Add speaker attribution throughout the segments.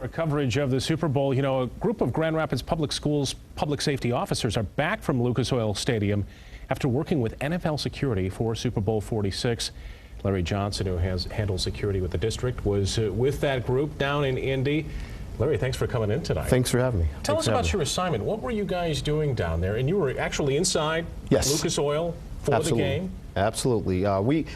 Speaker 1: Our coverage of the Super Bowl, you know, a group of Grand Rapids Public Schools public safety officers are back from Lucas Oil Stadium after working with NFL security for Super Bowl 46. Larry Johnson, who handles security with the district, was with that group down in Indy. Larry, thanks for coming in tonight.
Speaker 2: Thanks for having me.
Speaker 1: Tell us about your assignment. What were you guys doing down there? And you were actually inside Lucas Oil for the game?
Speaker 2: Absolutely.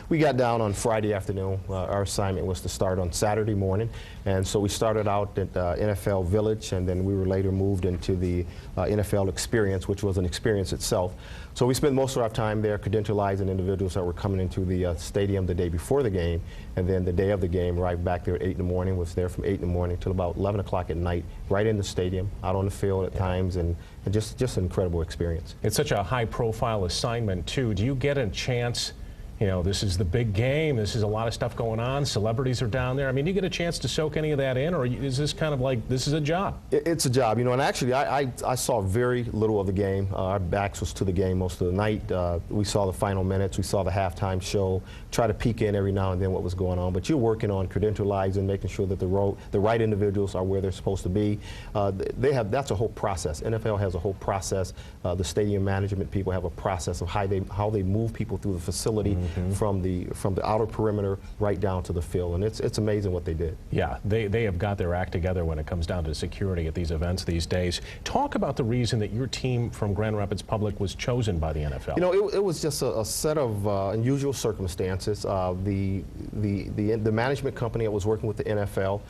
Speaker 2: We got down on Friday afternoon. Our assignment was to start on Saturday morning, and so we started out at NFL Village, and then we were later moved into the NFL Experience, which was an experience itself. So we spent most of our time there credentializing individuals that were coming into the stadium the day before the game, and then the day of the game, right back there at 8 in the morning, was there from 8 in the morning till about 11 o'clock at night, right in the stadium, out on the field at times, and just an incredible experience.
Speaker 1: It's such a high-profile assignment, too. Do you get a chance, you know, this is the big game, this is a lot of stuff going on, celebrities are down there. I mean, do you get a chance to soak any of that in, or is this kind of like, this is a job?
Speaker 2: It's a job, you know, and actually I saw very little of the game. Our backs was to the game most of the night. We saw the final minutes, we saw the halftime show, try to peek in every now and then what was going on, but you're working on credentializing, making sure that the right individuals are where they're supposed to be. That's a whole process. NFL has a whole process. The stadium management people have a process of how they move people through the facility. From the outer perimeter right down to the field, and it's amazing what they did.
Speaker 1: Yeah, they have got their act together when it comes down to security at these events these days. Talk about the reason that your team from Grand Rapids Public was chosen by the NFL.
Speaker 2: You know, it was just a set of unusual circumstances. The management company that was working with the NFL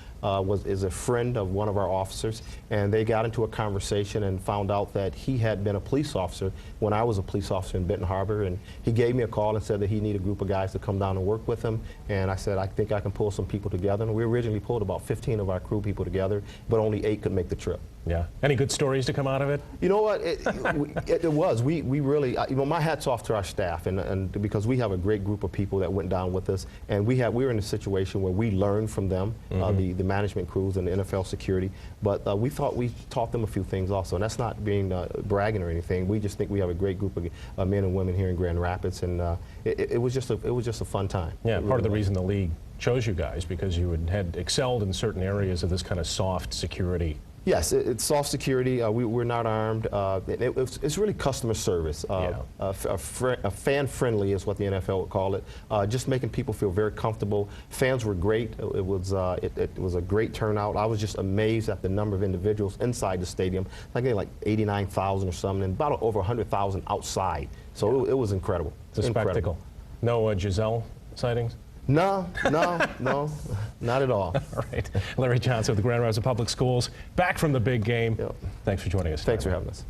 Speaker 2: is a friend of one of our officers, and they got into a conversation and found out that he had been a police officer when I was a police officer in Benton Harbor, and he gave me a call and said that he needed a group of guys to come down and work with him, and I said, I think I can pull some people together. And we originally pulled about 15 of our crew people together, but only 8 could make the trip.
Speaker 1: Yeah. Any good stories to come out of it?
Speaker 2: You know what? It was. We really, you know, my hat's off to our staff, and because we have a great group of people that went down with us, and we were in a situation where we learned from them, the management crews and the NFL security, but we thought we taught them a few things also, and that's not being bragging or anything. We just think we have a great group of men and women here in Grand Rapids, and it was just a fun time.
Speaker 1: Yeah, part of the reason the league chose you guys because you had excelled in certain areas of this kind of soft security.
Speaker 2: Yes, it's soft security. We're not armed. It's really customer service. Fan-friendly is what the NFL would call it. Just making people feel very comfortable. Fans were great. It was a great turnout. I was just amazed at the number of individuals inside the stadium. I think like 89,000 or something, and about over 100,000 outside. So it was incredible.
Speaker 1: It's a spectacle. No Giselle sightings?
Speaker 2: No, not at all.
Speaker 1: All right. Larry Johnson with the Grand Rapids Public Schools, back from the big game. Yep. Thanks for joining us.
Speaker 2: Thanks for having us.